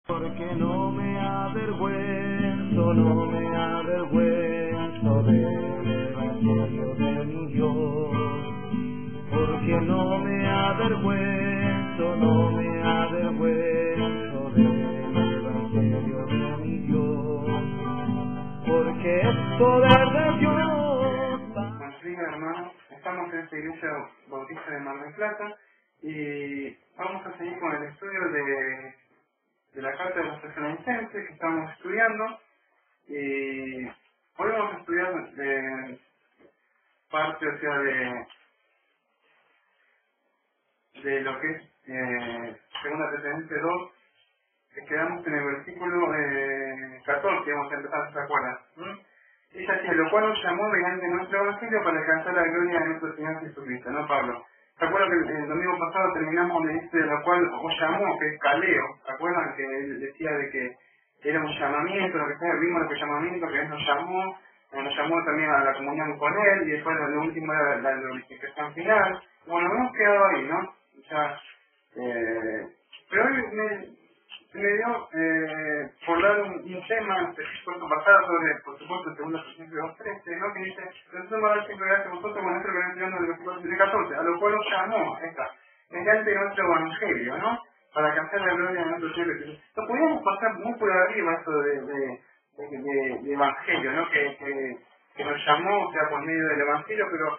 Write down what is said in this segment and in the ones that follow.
Porque no me avergüenzo, no me avergüenzo del Evangelio de mi Dios. Porque no me avergüenzo, no me avergüenzo del Evangelio de mi Dios. Porque es poder de Dios. Buenos días, hermanos. Estamos en esta iglesia bautista de Mar del Plata y vamos a seguir con el estudio de la carta de los tesalonicenses que estamos estudiando. Y hoy vamos a estudiar parte, o sea, de lo que es segunda Tesalonicenses 2, que quedamos en el versículo 14, vamos a empezar, ¿se acuerdan? Dice así: lo cual nos llamó mediante nuestro evangelio para alcanzar la gloria de nuestro Señor Jesucristo, ¿no, Pablo? ¿Se acuerdan que el domingo pasado terminamos donde dice de lo cual os llamó, que es caleo? ¿Se acuerdan que él decía de que era un llamamiento, lo que sea, vimos lo que es llamamiento, que él nos llamó también a la comunión con él, y después lo último era la glorificación final? Bueno, hemos quedado ahí, ¿no? O sea, pero hoy se me dio por dar un tema específico basado sobre, por supuesto, el segundo Tesalonicenses 2:13, ¿no? Que dice: nosotros vamos a dar siempre gracias a vosotros con nuestro evangelio del versículo 14, a lo cual os llamó mediante nuestro evangelio, ¿no? Para alcanzar la gloria de nuestro Señor Jesucristo. Lo podíamos pasar muy por arriba esto de evangelio, ¿no? Que nos llamó, o sea, por medio del evangelio, pero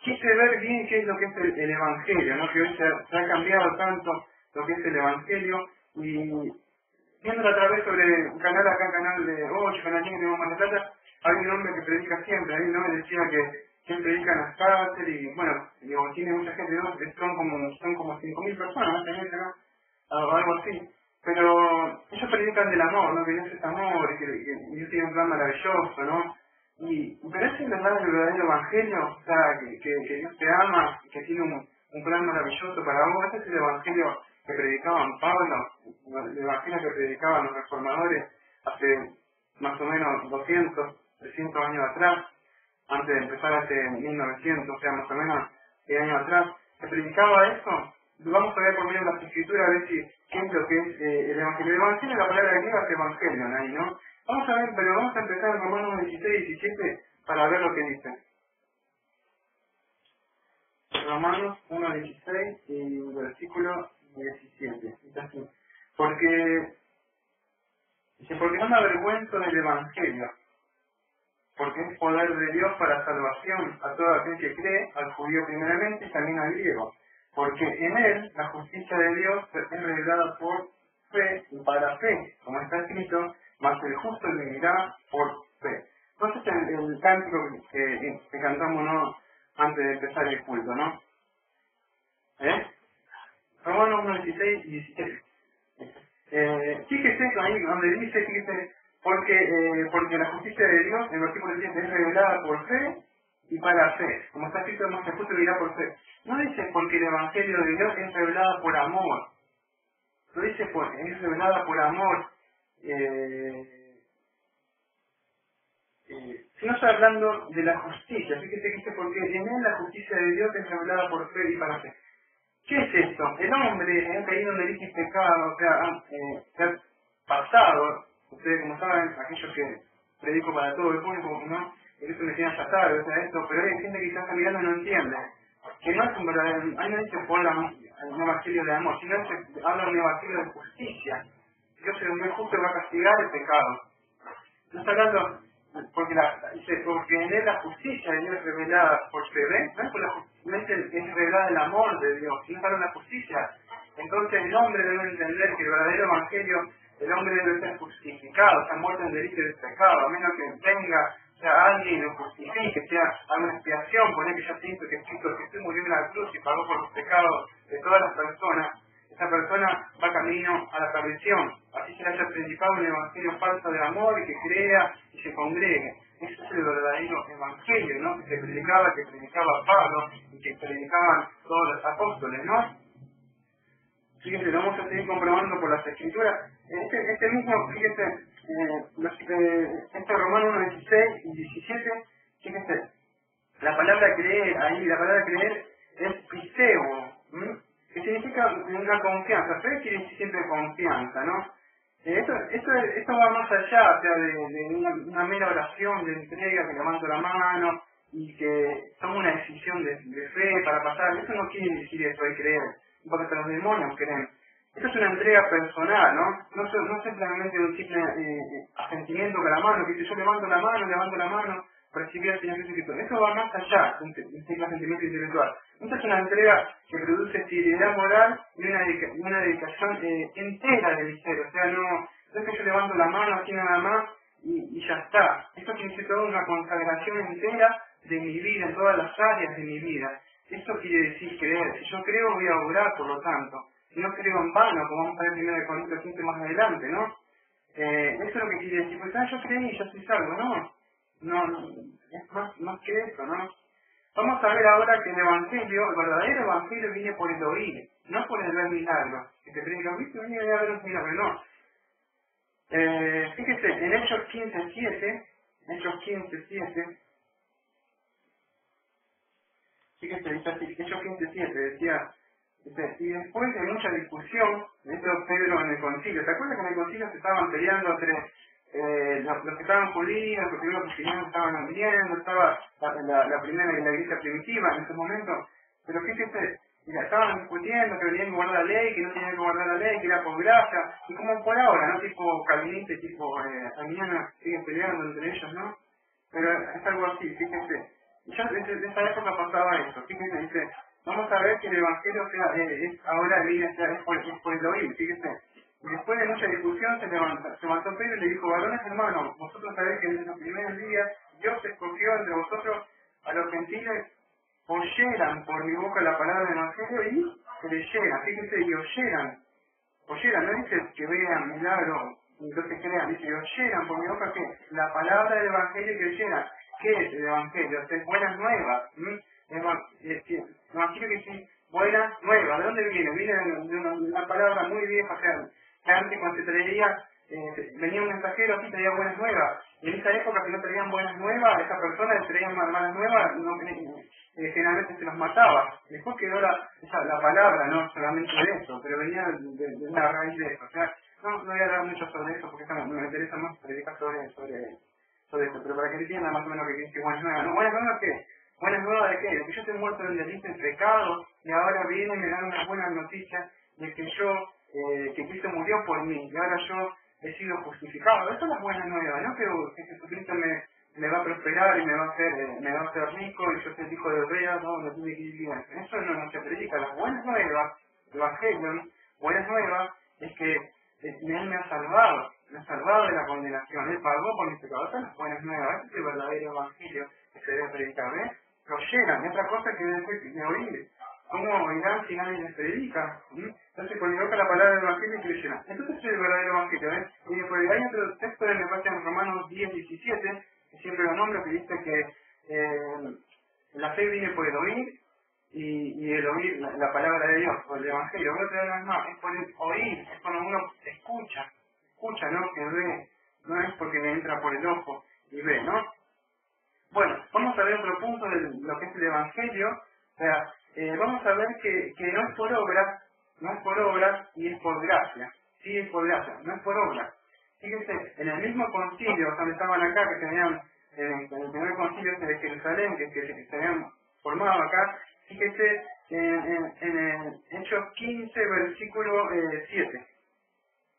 quise ver bien qué es lo que es el evangelio, ¿no? Que hoy se ha cambiado tanto lo que es el evangelio. Y viéndolo a través sobre un canal acá, canal de 8, canal 10 de Mar del Plata, hay un hombre que predica siempre, ahí no me decía que él predica en las cárceles, y bueno, digo, tiene mucha gente, ¿no? Son como 5.000 personas, ¿no? O algo así. Pero ellos predican del amor, ¿no? Que Dios es amor, y que Dios tiene un plan maravilloso, ¿no? Pero ese es el verdadero evangelio, o sea, que Dios te ama, que tiene un plan maravilloso para vos. Ese es el evangelio que predicaban Pablo, el evangelio que predicaban los reformadores hace más o menos 200, 300 años atrás, antes de empezar hace 1900, o sea, más o menos 100 años atrás, se predicaba eso. Vamos a ver por medio de las escrituras a ver qué es lo que es el evangelio. El evangelio, la palabra griega es evangelio, ¿no? Vamos a ver, pero vamos a empezar en Romanos 16 y 17 para ver lo que dice. Romanos 1:16 y versículo 17. Dice así: porque no me avergüenzo del evangelio, porque es poder de Dios para salvación a todo aquel que cree, al judío primeramente y también al griego, porque en él la justicia de Dios es revelada por fe y para fe, como está escrito: mas el justo vivirá por fe. Entonces el cántico que cantamos, ¿no?, antes de empezar el culto, ¿no? Romanos 1:16 y 17. Fíjese ahí donde dice, porque la justicia de Dios, en el versículo 17, es revelada por fe y para fe. Como está escrito, el justo vivirá por fe. No dice porque el evangelio de Dios es revelada por amor. No dice es revelada por amor. Si no está hablando de la justicia, fíjese que dice: porque en él la justicia de Dios es revelada por fe y para fe. ¿Qué es esto? El hombre ha caído en delito y pecado, o sea, se ha pasado. Ustedes, como saben, aquellos que predico para todo el público, ¿no? Y eso me tiene ya sabe, o sea, esto, pero hay gente que quizás está mirando y no entiende. Que no es un verdadero, ahí no dice por un evangelio de amor, sino que habla de un evangelio de justicia. Dios es un justo que va a castigar el pecado. No está hablando porque en él la justicia de Dios es revelada por fe, ¿ven? No es por no es revelada el amor de Dios, sino para la justicia. Entonces el hombre debe entender que el verdadero evangelio, el hombre debe ser justificado, o sea, muerto en delito de pecado, a menos que venga, o sea, alguien lo justifique, que sea alguna expiación, poner que ya se hizo, que Jesús murió en la cruz y pagó por los pecados de todas las personas. Esa persona va camino a la perdición. Así se le haya predicado un evangelio falso de amor y que crea y se congregue. Ese es el verdadero evangelio, ¿no? Que predicaba Pablo y que predicaban todos los apóstoles, ¿no? Fíjense, lo vamos a seguir comprobando por las escrituras. Este mismo, fíjense, este Romanos 1:16 y 17, fíjense, la palabra creer, ahí la palabra creer es piseo, que significa una confianza. Fe quiere decir siempre confianza, ¿no? Esto va más allá, o sea, de una mera oración de entrega, que levanto la mano y que tomo una decisión de fe para pasar. Eso no quiere decir eso de creer, porque hasta los demonios creen. Esto es una entrega personal, ¿no? No simplemente un simple asentimiento con la mano, que si yo levanto la mano, recibí al Señor Jesucristo. Eso va más allá de un simple asentimiento intelectual. Esto es una entrega que produce fidelidad moral y una dedicación entera de mi ser. O sea, no es que yo levanto la mano así nada más y ya está. Esto significa toda una consagración entera de mi vida, en todas las áreas de mi vida. Esto quiere decir creer. Si yo creo, voy a orar, por lo tanto. Si no creo en vano, como vamos a ver en 1 Corintios 15 más adelante, ¿no? Eso es lo que quiere decir. Pues, yo creí, yo soy salvo. No, es más que eso, ¿no? Vamos a ver ahora que el verdadero evangelio viene por el oír, no por el ver milagros. Que te predican, ¿viste? Venía a ver un milagro, no. Fíjese, en Hechos 15:7, fíjese, dice así, Hechos 15:7 decía, y después de mucha discusión, esto Pedro en el concilio, ¿te acuerdas que en el concilio se estaban peleando entre los que estaban judíos, los primeros cristianos estaban viviendo, estaba la primera y la iglesia primitiva en ese momento? Pero fíjese, estaban discutiendo que tenían que guardar la ley, que no tenían que guardar la ley, que era por gracia, y como por ahora, ¿no? Tipo calvinista, tipo arminiana, siguen peleando entre ellos, ¿no? Pero es algo así, fíjense. Ya desde esa época pasaba esto, fíjense, dice, vamos a ver que el Evangelio es ahora es por el oír, fíjense. Y después de mucha discusión se levantó Pedro y le dijo, varones hermanos, vosotros sabéis que en los primeros días Dios escogió entre vosotros a los gentiles, oyeran por mi boca la palabra del Evangelio y creyeran, fíjense, y oyeran, no dice que vean milagros, entonces crean, dice, oyeran por mi boca que la palabra del Evangelio y creyeran. ¿Qué es el Evangelio? Es buenas nuevas. El Evangelio que sí, buenas nuevas. ¿De dónde viene? Viene de una palabra muy vieja, o sea, que antes cuando se traía, venía un mensajero así, traía buenas nuevas. Y en esa época, si no traían buenas nuevas, a esa persona le traían malas nuevas, generalmente se los mataba. Después quedó la palabra, no solamente de eso, pero venía de una raíz de eso. O sea, no voy a hablar mucho sobre eso porque me interesa más predicar sobre esto, pero para que entiendan más o menos que es buenas nuevas. ¿No? ¿Buenas nuevas qué? ¿Buenas nuevas de qué? De que yo estoy muerto en el delito, en pecado, y ahora viene y me dan una buena noticia de que que Cristo murió por mí, y ahora yo he sido justificado. Eso es las buenas nuevas, ¿no? Que Jesucristo me va a prosperar y me va a hacer rico, y yo soy el hijo de Dios, no tiene que ir bien. Eso no se predica. Las buenas nuevas, el Evangelio, buenas nuevas, es que Él me ha salvado de la condenación, Él pagó por mis pecados. Esas son las buenas nuevas, ese es el verdadero Evangelio que se debe predicar, ¿ves? Lo llenan, y otra cosa que de oír, ¿cómo oirán si nadie les predica? Entonces, cuando invoca la palabra del Evangelio, y que le llenan. Entonces, ese es el verdadero Evangelio, ¿ves? Y después hay otro texto de me parece en Romanos 10:17, que siempre lo nombro, que dice que la fe viene por el oír, y el oír la palabra de Dios, por el Evangelio. Voy a traer las más, es por el oír, es cuando uno escucha, ¿no? Que ve, no es porque me entra por el ojo y ve, ¿no? Bueno, vamos a ver otro punto de lo que es el Evangelio. O sea, vamos a ver que no es por obras y es por gracia. Sí, es por gracia, no es por obras. Fíjense, en el mismo concilio, donde estaban acá, que tenían, en el primer concilio de Jerusalén, que se habían formado acá, fíjense en Hechos 15, versículo 7.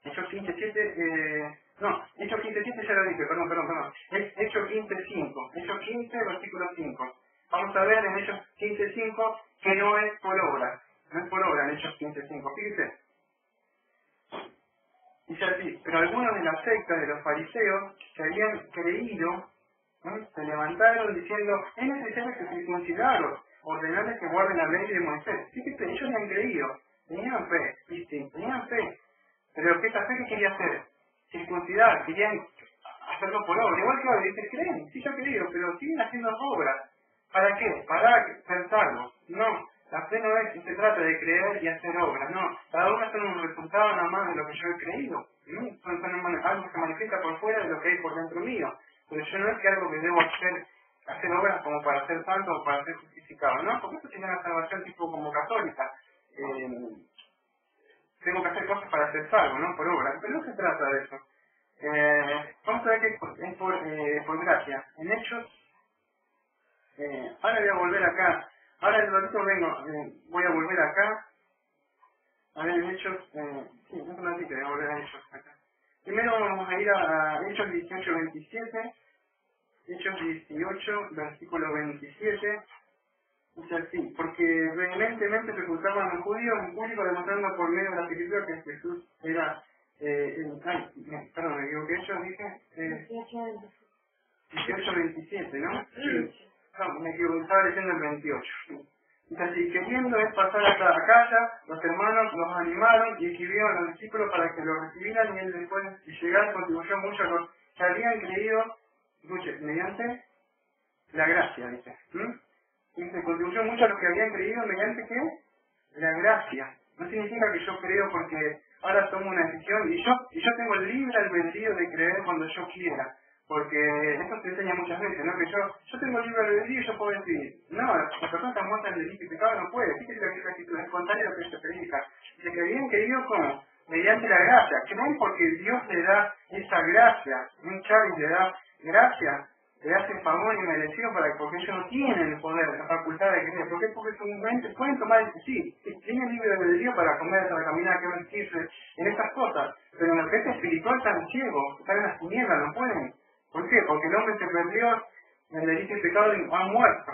Hechos 15, 7, Hechos 15, 7 ya lo dije, perdón. Es Hechos 15, 5. Hechos 15, versículo 5. Vamos a ver en Hechos 15, 5 que no es por obra. No es por obra en Hechos 15, 5. Fíjense. Dice así, pero algunos de la secta de los fariseos que habían creído, ¿no? Se levantaron diciendo, es necesario que circuncidaros, ordenarles que guarden la ley de Moisés. Fíjense, ellos le han creído, tenían fe, ¿viste? Tenían fe. Pero esta fe que quería hacer, circuncidar, querían hacerlo por obra. Igual que ahora dice, creen, sí yo he creído, pero siguen haciendo obras. ¿Para qué? Para ser salvos. No, la fe no se trata de creer y hacer obras, no. Cada una son un resultado nada más de lo que yo he creído. ¿No? Son algo que se manifiesta por fuera de lo que hay por dentro mío. Pero yo no es que algo que debo hacer obras como para ser santo o para ser justificado, ¿no? Porque eso tiene una salvación tipo como católica. tengo que hacer cosas para ser salvo, ¿no? Por obra. Pero no se trata de eso. Vamos a ver que es por gracia. En Hechos, ahora voy a volver acá. Ahora en un ratito voy a volver acá. A ver, en Hechos, sí, un ratito voy a volver a Hechos acá. Primero vamos a ir a Hechos 18:27. Hechos 18, versículo 27. Dice así: porque vehementemente reclutaban a los judíos en público, demostrando por medio de la escritura que Jesús era perdón, me equivoqué, Hechos dije 18:27, ¿no? Sí. No, me equivoqué, estaba leyendo el 28. Dice así: queriendo es pasar hasta acá, los hermanos los animaron y escribieron a los discípulos para que lo recibieran, y él después de llegar contribuyó mucho a los que habían creído, escuche, mediante la gracia, dice. Dice, contribuyó mucho a los que habían creído mediante ¿qué? La gracia. No significa que yo creo porque ahora tomo una decisión y yo tengo el libre albedrío de creer cuando yo quiera. Porque esto se enseña muchas veces, ¿no? Que yo tengo el libre albedrío y yo puedo decidir. No, las personas están muertas en delito y pecado no puede. Fíjate lo que es la actitud, es contrario a lo que se predica. Dice que habían creído como mediante la gracia. Creen porque Dios le da esa gracia. Un Chávez le da gracia. Le hacen favor y merecido porque ellos no tienen el poder, la facultad de creer. ¿Por qué? Porque pueden tomar, sí, tienen libre albedrío para comer, para caminar, que vestirse, en esas cosas. Pero en lo que es espiritual están ciegos, están en las tinieblas, no pueden. ¿Por qué? Porque el hombre se perdió en el delito y pecado y ha muerto.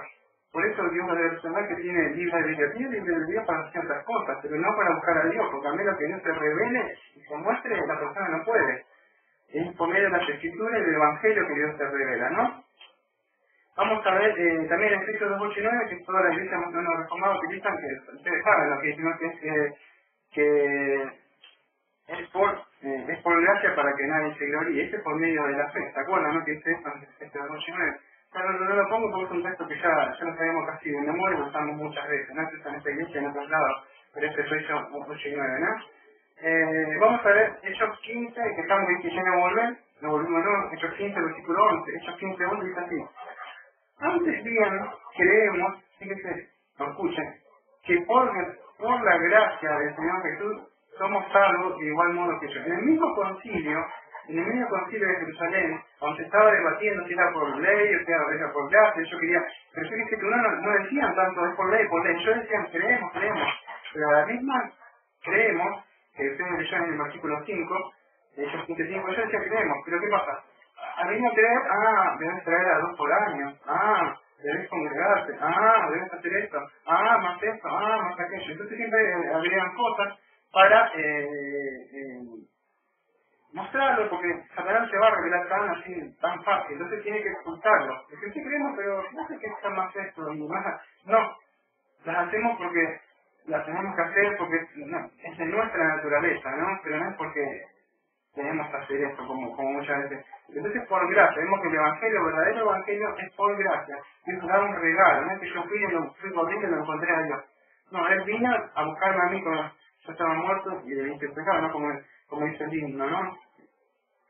Por eso Dios debe personal que tiene libre albedrío. Tiene libre albedrío para ciertas cosas, pero no para buscar a Dios, porque a menos que Dios se revele y se muestre, la persona no puede. Es por medio de las escrituras y del evangelio que Dios se revela, ¿no? Vamos a ver también en Efesios 2:8 y 9, que toda la iglesia más o menos reformada utilizan, que ustedes saben lo que dicen, ¿no? Que es por gracia para que nadie se gloríe. Este es por medio de la fe, ¿se acuerdan, no? Que dice eso en Efesios 2:8 y 9. Pero no lo pongo porque es un texto que ya lo sabemos casi de memoria, lo usamos muchas veces, ¿no? Esto está en esta iglesia y en otros lados, pero este es Efesios 2:8 y 9, ¿no? Vamos a ver Hechos 15, que estamos que ya no volvimos, ¿no? Hechos 15, versículo 11. Hechos 15, 11 dice así: antes bien, creemos, fíjense, no escuchen, que por la gracia del Señor Jesús somos salvos de igual modo que ellos. En el mismo concilio de Jerusalén, donde se estaba debatiendo si era por ley o si era por gracia, pero fíjense que uno no decían tanto es por ley, ellos decían creemos, pero a la misma creemos, que ustedes leyeron en el versículo 5, ellos 5:5, ellos decían creemos, pero ¿qué pasa? A mí no creer, debes traer a 2 por año, debes congregarte, debes hacer esto, más esto, más aquello. Entonces siempre agregan cosas para mostrarlo, porque Satanás se va a revelar tan fácil, entonces tiene que ocultarlo. Porque sí creemos, pero no sé qué está más esto y más. No, las hacemos porque las tenemos que hacer porque es de nuestra naturaleza, ¿no? Pero no es porque tenemos que hacer esto como muchas veces. Entonces por gracia, vemos que el verdadero evangelio es por gracia. Dios da un regalo, no es que yo fui corriendo y lo encontré a Dios. No, Él vino a buscarme a mí cuando yo estaba muerto y de este pecado, ¿no? Como dice el himno, ¿no?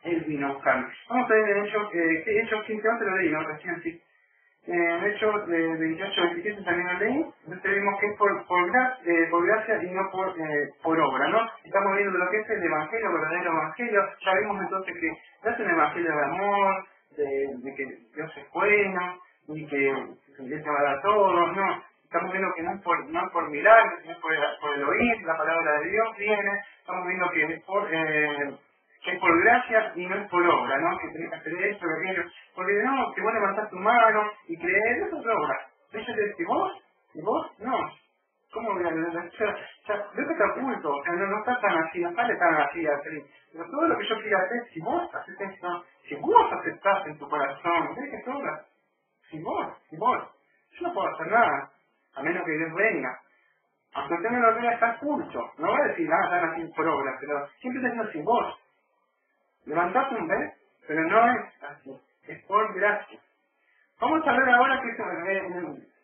Él vino a buscarme. Vamos a ver en Hechos 15, antes lo leí, ¿no? Recién sí. En Hechos 28-27 también lo leí. Entonces vemos que es por gracia y no por obra, ¿no? Estamos viendo lo que es el evangelio, el verdadero evangelio. Ya vimos entonces que no es un evangelio de amor, de que Dios es bueno, ni que Él te va a dar todo, no. Estamos viendo que no es por milagros, sino por el oír, la palabra de Dios viene. Estamos viendo que es por gracia y no es por obra, ¿no? Que tenés que hacer esto, aquello. Porque no, que vos levantás tu mano y creer, eso es obra. Ellos te dicen, ¿y vos? No. ¿Cómo voy a veo que está oculto, o sea, no está tan así, no sale tan así, pero todo lo que yo quiera hacer, si vos haces esto, si vos aceptás en tu corazón, ¿ves que es obra? Si vos, yo no puedo hacer nada, a menos que Dios venga. Aunque usted no lo vea, está oculto. No va a decir nada tan así por obra, pero siempre está diciendo si vos. Levantaste un vez, pero no es así, es por gracia. Vamos a ver ahora que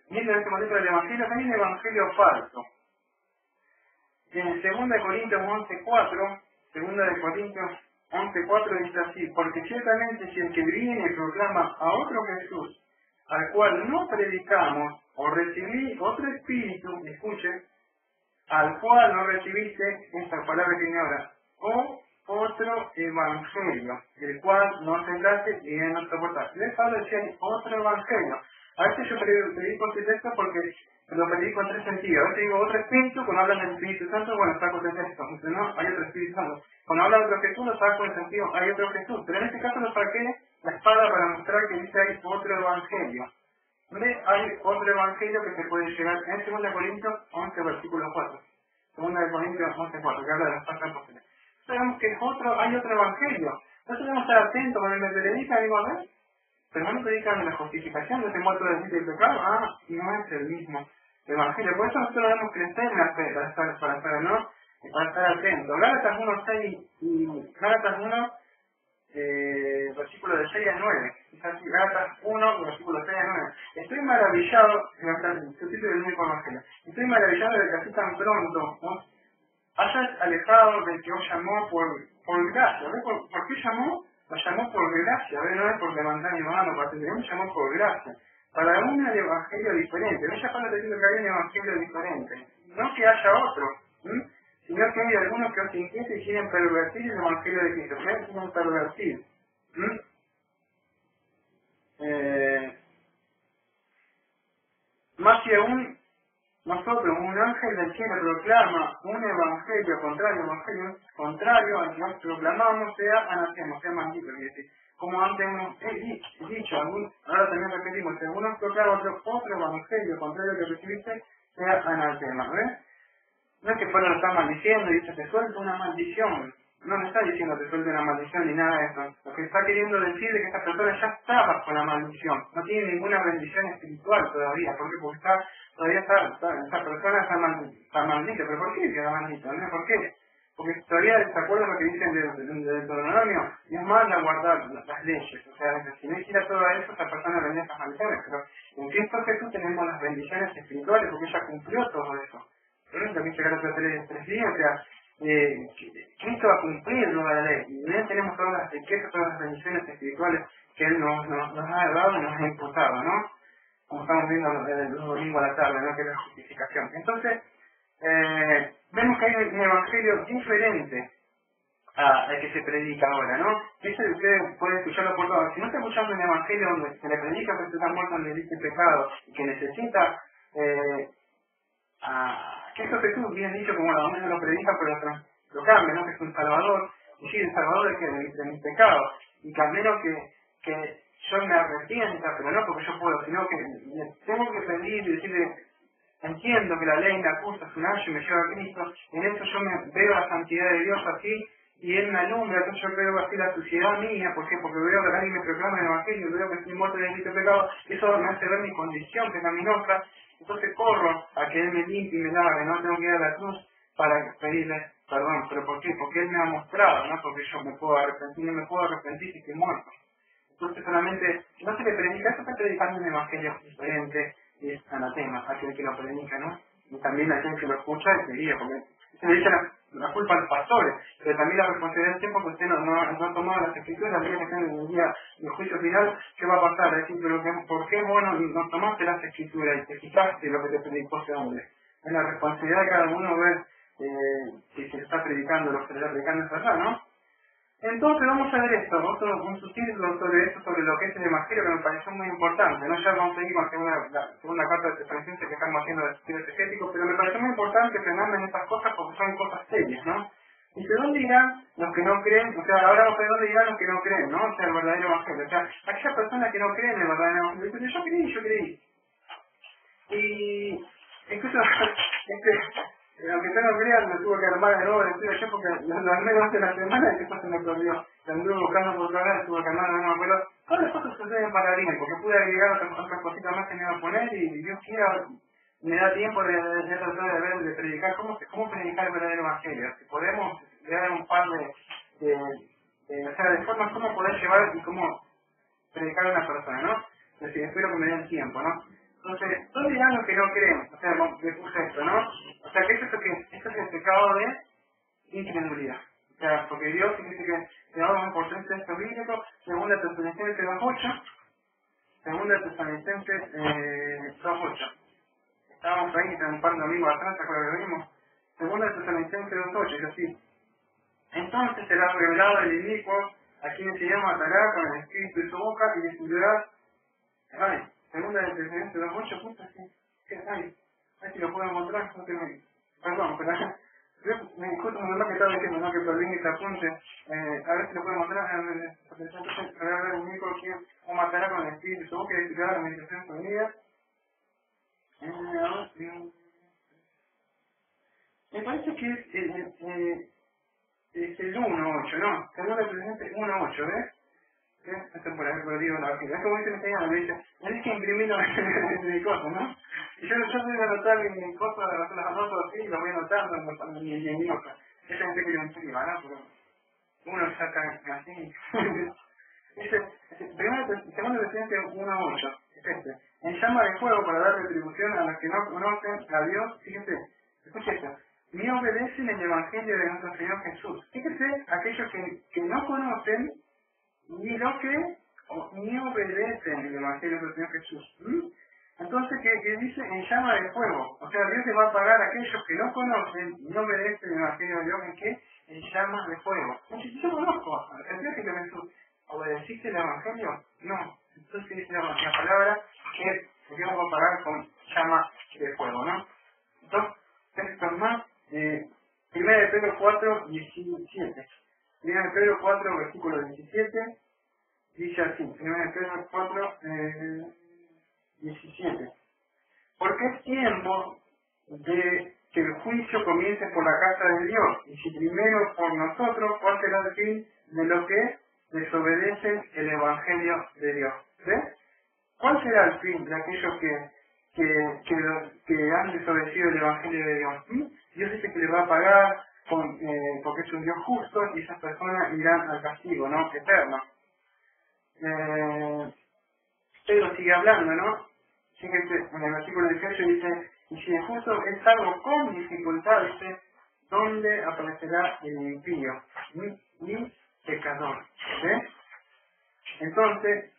viendo en este momento del Evangelio, hay un Evangelio falso. En 2 Corintios 11:4, 2 Corintios 11:4 dice así: porque ciertamente si el que viene y proclama a otro Jesús, al cual no predicamos, o recibí otro espíritu, escuchen, al cual no recibiste esta palabra que viene ahora, o otro evangelio, el cual no aceptaste y no soportaste. ¿Ves? Pablo decía otro evangelio. A veces yo predico este texto porque lo predico en tres sentidos. A veces digo otro espíritu, cuando hablan del Espíritu Santo, bueno, saco el texto. Entonces, no, hay otro Espíritu Santo. Cuando habla de otro Jesús, lo saco en el sentido, hay otro Jesús. Pero en este caso lo saqué la espada para mostrar que dice hay otro evangelio. ¿Ves? Hay otro evangelio que se puede llegar en 2 Corintios 11, versículo 4. 2 Corintios 11, 4, que habla de las falsas apóstoles. Sabemos que hay otro evangelio. Entonces debemos estar atentos cuando me predican, digo, a ver, pero no me predican de la justificación de ese muerto del sitio del pecado. No es el mismo evangelio. Por eso nosotros debemos crecer en la fe, para estar atentos. Gálatas 1:6 y Gálatas 1, versículo de 6 a 9. Es así, Gálatas 1, versículo 6 a 9. Estoy maravillado, su título del único evangelio. Estoy maravillado de que así tan pronto, ¿no?, hayas alejado del que os llamó por gracia. ¿Ves? ¿Por qué llamó? Lo llamó por gracia. ¿Ves? No es por levantar mi mano, para Dios me llamó por gracia. Para un evangelio diferente. No, ya Pablo está diciendo que hay un evangelio diferente. No que haya otro, sino que hay algunos que os inquieten y quieren pervertir el evangelio de Cristo. ¿Ves? Quieren pervertir. Más que aún, nosotros, un ángel del cielo proclama un evangelio contrario al que nos proclamamos, sea anatema, sea maldito. Es decir, como antes he dicho, ahora también repetimos, si algunos proclaman otro evangelio contrario al que recibiste, sea anatema. ¿Ves? No es que Pablo lo está maldiciendo y dice, te suelto una maldición. No le está diciendo te suelto una maldición ni nada de eso. Lo que está queriendo decir es que esta persona ya está bajo la maldición. No tiene ninguna bendición espiritual todavía. ¿Por qué? Porque todavía esta persona está maldita. ¿Pero por qué queda maldita? ¿No? ¿Por qué? Porque todavía se acuerda lo que dicen del Deuteronomio, y es manda guardar las leyes. O sea, si no hiciera todo eso, esta persona vendría estas maldiciones. Pero en Cristo Jesús tenemos las bendiciones espirituales porque ella cumplió todo eso. También llegar a los 3 días, o sea, Cristo va a cumplir la ley, y en él tenemos todas las riquezas, todas las bendiciones espirituales que él nos ha dado y nos ha imputado, ¿no? Como estamos viendo los domingos a la tarde, ¿no? Que es la justificación. Entonces, vemos que hay un evangelio diferente al que se predica ahora, ¿no? Ese usted puede escucharlo por todo. Si no está escuchando un evangelio donde se le predica que usted está muerto en delito y pecado y que necesita que eso Jesús bien dicho, como la uno lo predica, pero lo cambia, ¿no? Que es un salvador, y sí, el salvador de mis pecados, y que al menos que yo me arrepienta, pero no porque yo puedo, sino que tengo que pedir y decirle, entiendo que la ley me acusa, es un ayo y me lleva a Cristo, en eso yo me veo la santidad de Dios así, y Él me alumbra, entonces yo veo así la suciedad mía. ¿Por qué? Porque veo que alguien me proclama el Evangelio, veo que estoy muerto de delito y pecado, eso me hace ver mi condición pecaminosa, entonces corro a que Él me limpie y me lave, no tengo que ir a la cruz para pedirle perdón. ¿Pero por qué? Porque Él me ha mostrado, no porque yo me puedo arrepentir, no me puedo arrepentir si estoy muerto. Entonces solamente, no se le predica, eso está predicando un Evangelio diferente, y es anatema, aquel que lo predica, ¿no? Y también aquel que lo escucha es sería, porque se le dice la culpa a los pastores, pero también la responsabilidad del tiempo que usted no ha tomado las escrituras, el día que estén en el día del juicio final, ¿qué va a pasar? Es decir, ¿por qué, bueno, no tomaste las escrituras y te fijaste lo que te predicó ese hombre? Es la responsabilidad de cada uno ver si se está predicando, lo que se está predicando es verdad, ¿no? Entonces vamos a ver esto, un subtítulo sobre esto, sobre lo que es el Evangelio, que me pareció muy importante. No, ya vamos a seguir con la segunda carta de Tesalonicenses que estamos haciendo de estudio exegético, pero me pareció muy importante frenarme en estas cosas porque son cosas serias, ¿no? Dice, ¿dónde irán los que no creen? O sea, ahora vamos a ver dónde irán los que no creen, ¿no? O sea, el verdadero Evangelio. O sea, aquellas personas que no creen en el verdadero Evangelio. Dicen, yo creí. Y incluso, aunque usted no crea, me tuvo que armar de nuevo el estudio yo porque lo armé hace una semana y después se me perdió. Lo anduve buscando por otra vez, tuve que armar de nuevo, pero todas las cosas suceden para bien, porque pude agregar otras cositas más que me iba a poner y Dios quiera, me da tiempo de tratar de ver, de predicar, cómo predicar el verdadero Evangelio. Si podemos dar un par o sea, de formas cómo poder llevar y cómo predicar a una persona, ¿no? Es decir, espero que me den tiempo, ¿no? Entonces, ¿dónde irán los que no creen? O sea, le puse esto, ¿no? O sea, que esto es el pecado de incredulidad. O sea, porque Dios dice que vamos por tres textos bíblicos, segunda Tesalonicenses 2.8, segunda Tesalonicenses 2.8. Estábamos ahí un par de domingos atrás, ¿se acuerdan que lo vimos? Segunda de Tesalonicenses 2:8, es así. Entonces será revelado el inicuo, a quien se llama matará con el espíritu de su boca y destruirá. Ay, segunda de Tesalonicenses 2:8, justo así. Ay, a ver si lo puedo encontrar, no te me... Perdón, pero justo me que estaba diciendo, ¿no? Que perdí mis apuntes. A ver si lo puedo encontrar. Entonces será el inicuo, quien o matará con el espíritu de su boca y destruirá la meditación de su vida. Me parece que es el 1.8, ¿no? Según el presidente 1.8, ¿ves? Esto por ahí lo digo la vida. Es como dice mi señora, me dice, tenés que imprimirlo en mi cosa, ¿no? Y yo voy a anotar mi cosa, las anoto así, y lo voy anotando en mi hoja. Ella dice que lo imprima, ¿no? Pero uno saca así. Dice, segundo el presidente 1.8, es este. En llama de fuego para dar retribución a los que no conocen a Dios, fíjese, escucha esto. Ni obedecen el Evangelio de nuestro Señor Jesús. Fíjese, aquellos que no conocen, ni lo que, ni obedecen el Evangelio de nuestro Señor Jesús. Entonces, que dice en llama de fuego. O sea, Dios le va a pagar a aquellos que no conocen y no obedecen el Evangelio de Dios en qué? En llama de fuego. Entonces, yo conozco, ¿entendés que Jesús obedeciste el Evangelio? No. Entonces dice la palabra que Dios va a pagar con llama de fuego, ¿no? Dos textos más. 1 de Pedro 4, 17. 1 de Pedro 4, versículo 17. Dice así, 1 de Pedro 4, 17. Porque es tiempo de que el juicio comience por la casa de Dios. Y si primero por nosotros, ¿cuál será el fin de lo que desobedecen el Evangelio de Dios? ¿Ves? ¿Cuál será el fin de aquellos que han desobedecido el Evangelio de Dios? Dios dice que le va a pagar porque es un Dios justo y esas personas irán al castigo, ¿no? Eterno. Pedro sigue hablando, ¿no? Fíjense, en el versículo 18 dice, y si el justo es salvo con dificultad, dice, ¿dónde aparecerá el impío? Ni pecador. ¿Ves? Entonces,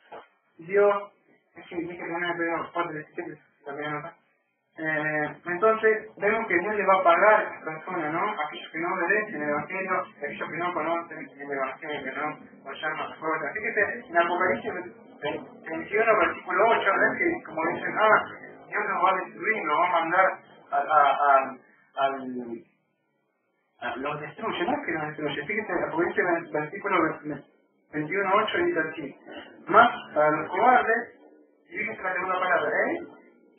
Dios, es que dije que no me Pedro 4, 17, también anota. Entonces, vemos que Dios le va a pagar a estas personas, ¿no? Aquellos que no obedecen el Evangelio, aquellos que no conocen el Evangelio, ¿no? O llaman a fuego. Fíjate, en Apocalipsis 21, versículo 8, ¿ves? Que como dicen, Dios nos va a destruir, nos va a mandar los destruye, no es que los destruye. Fíjate, Apocalipsis versículo 21, 8 dice así, más a los cobardes, y fíjate la segunda palabra,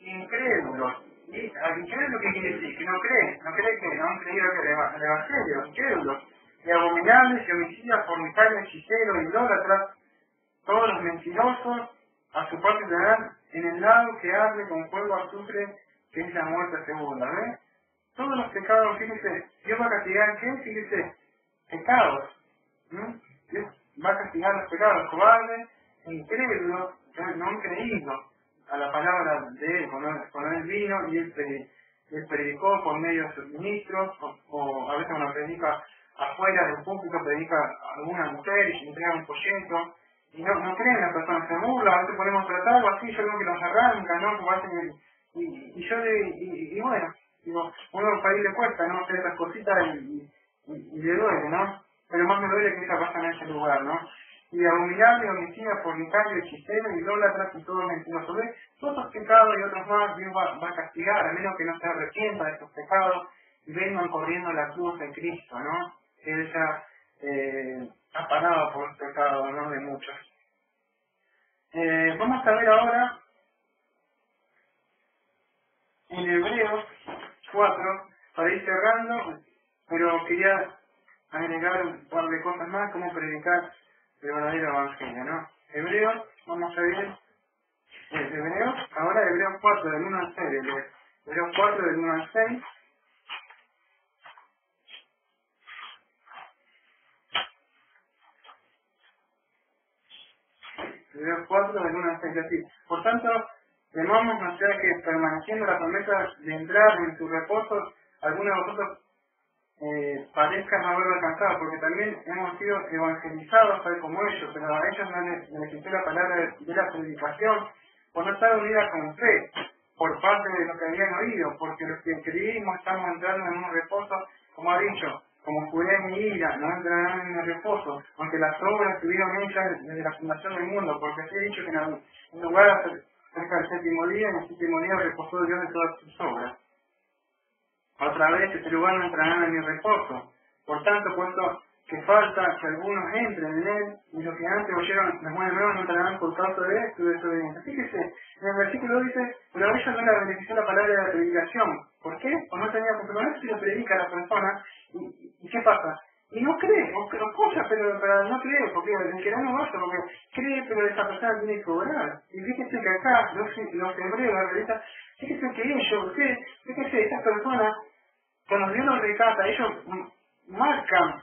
incrédulos. ¿Y incrédulo qué quiere decir? Que no cree que no han creído que el Evangelio, incrédulos, y abominables, y homicidas, fornicarios, hechiceros, idólatras, todos los mentirosos, a su parte darán en el lado que arde con fuego azufre, que es la muerte segunda, ¿ves? Todos los pecados, fíjese, Dios va a castigar, ¿qué? Fíjese, pecados, Dios va a castigar los pecados, cobardes, incrédulos, no han creído a la palabra de él, cuando él vino y él predicó por medio de sus ministros, o a veces cuando predica afuera del público, predica a alguna mujer y se entrega un folleto, y no creen las personas, se burlan, a veces podemos tratarlo así, yo creo que nos arranca, ¿no? Como hacen y bueno, digo, uno para ahí le cuesta, ¿no? Hacer esas cositas y le duele, ¿no? Pero más me duele que esa pasa en ese lugar, ¿no? Y abominable, homicida, fornicario, hechicero, idólatras y todo mentiroso. ¿Ves? Todos estos pecados y otros más Dios va a castigar, a menos que no se arrepienta de estos pecados y vengan corriendo la cruz de Cristo, ¿no? Él ya ha pagado por los pecados, ¿no? De muchos. Vamos a ver ahora en Hebreos 4, para ir cerrando, pero quería agregar un par de cosas más, cómo predicar el verdadero evangelio, ¿no? Hebreos, vamos a ver, Hebreos, ahora Hebreos 4 del 1 al 6, Hebreos 4 del 1 al 6, Hebreos 4 del 1 al 6, así. Por tanto, temamos no sea que permaneciendo la promesa de entrar en su reposo, alguno de vosotros parezca no haberlo alcanzado, porque también hemos sido evangelizados tal como ellos, pero a ellos no les quitó la palabra de la predicación, por no estar unida con fe. por parte de lo que habían oído, porque los que creímos estamos entrando en un reposo, como ha dicho, como juré mi ira, no entrarán en el reposo, aunque las obras estuvieron hechas desde la fundación del mundo, porque así he dicho que en lugar cerca del séptimo día, en el séptimo día reposó Dios de todas sus obras. Otra vez, este lugar no entrarán en mi reposo. Por tanto, puesto que falta que algunos entren en él, y los que antes oyeron las buenas nuevas no entrarán por causa de esto y de desobediencia. Fíjese, en el versículo dice, pero a ellos no les benefició la palabra de la predicación. ¿Por qué? Pues no tenía compromiso si lo predica a la persona, y ¿qué pasa? Y no cree, o escucha, pero no cree, porque el que no basta, porque cree, pero esa persona tiene que obrar. Y fíjese que acá, los hebreos, la realidad, fíjese que ellos, fíjese, estas personas, cuando Dios los rescata, ellos marcan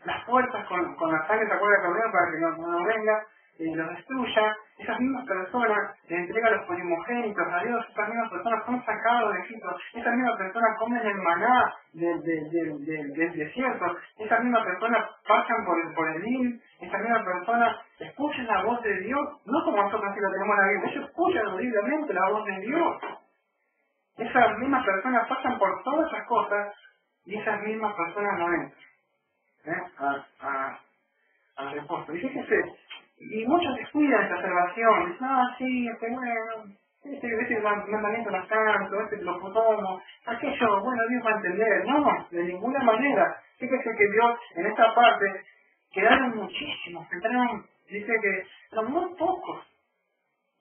las puertas con la sangre, ¿se acuerda que para que no venga, los destruya? Esas mismas personas le entregan los primogénitos a Dios, esas mismas personas son sacados de Egipto, esas mismas personas comen el maná del desierto, esas mismas personas pasan por el Nil, esas mismas personas escuchan la voz de Dios, no como nosotros que lo tenemos en la Biblia, ellos escuchan audiblemente la voz de Dios. Esas mismas personas pasan por todas esas cosas y esas mismas personas no entran al reposo. Y fíjese, y muchos descuidan esta salvación, dicen, sí, bueno, este mandamiento lo canto, lo tomo, aquello, bueno, Dios va a entender. No, de ninguna manera. Fíjese que Dios, en esta parte, quedaron muchísimos, dice que son muy pocos.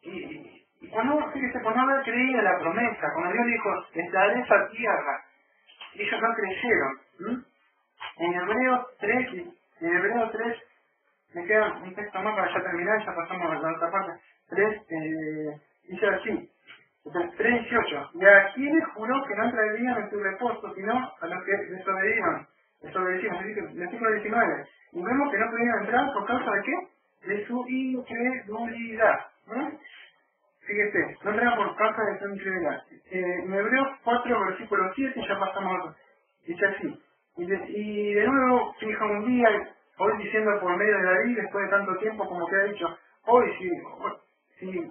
Y fíjese, por no haber creído la promesa, cuando Dios dijo, les daré esa tierra, ellos no creyeron. En Hebreos 3, me queda un texto más para ya terminar, ya pasamos a la otra parte. 3, dice así, 3:18. Y a quienes juró que no entrarían en su reposo, sino a los que desobedecieron. Versículo 19. Y vemos que no pudieron entrar por causa de qué? De su incredulidad. Fíjese, no entraron por causa de su incredulidad. En Hebreos 4, versículo 7, ya pasamos a otro. Dice así. Y de nuevo, fija un día, hoy diciendo por medio de David, después de tanto tiempo como que ha dicho, hoy si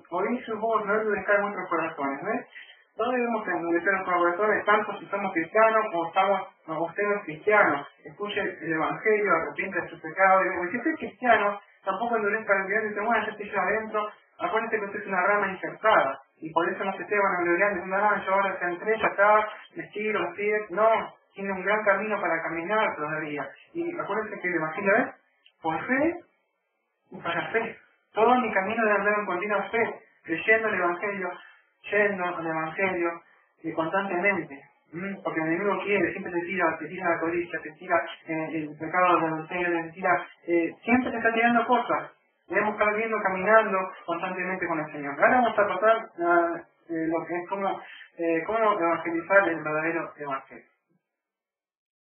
oís su voz, no endurezcáis vuestros corazones, ¿ves? No debemos endurecer nuestros corazones, tanto si somos cristianos o usted no es cristiano. Escuche el Evangelio, arrepiente de sus pecados, y si usted es cristiano, tampoco endurezca el bien, dice, bueno, ya estoy yo adentro, acuérdense que usted es una rama insertada, y por eso no se esté vanagloriando, diciendo, yo ahora entré, ya está, me estiro los pies, no. Tiene un gran camino para caminar todavía. Y acuérdense que el Evangelio es por fe y para fe. Todo mi camino de andar en continua fe, creyendo el Evangelio, yendo al Evangelio constantemente. Porque el enemigo quiere, siempre te tira la codicia, te tira el pecado del adulterio, te tira, siempre te está tirando cosas. Debemos estar viendo, caminando constantemente con el Señor. Ahora vamos a pasar a lo que es cómo evangelizar el verdadero Evangelio.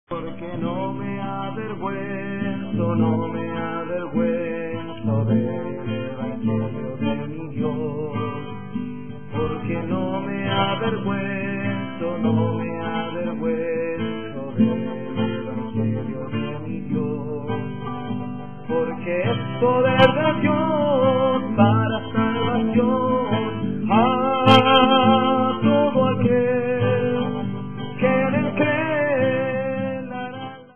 Porque no me avergüenzo del Evangelio de mi Dios. Porque no me avergüenzo del Evangelio de mi Dios. Porque es poder de Dios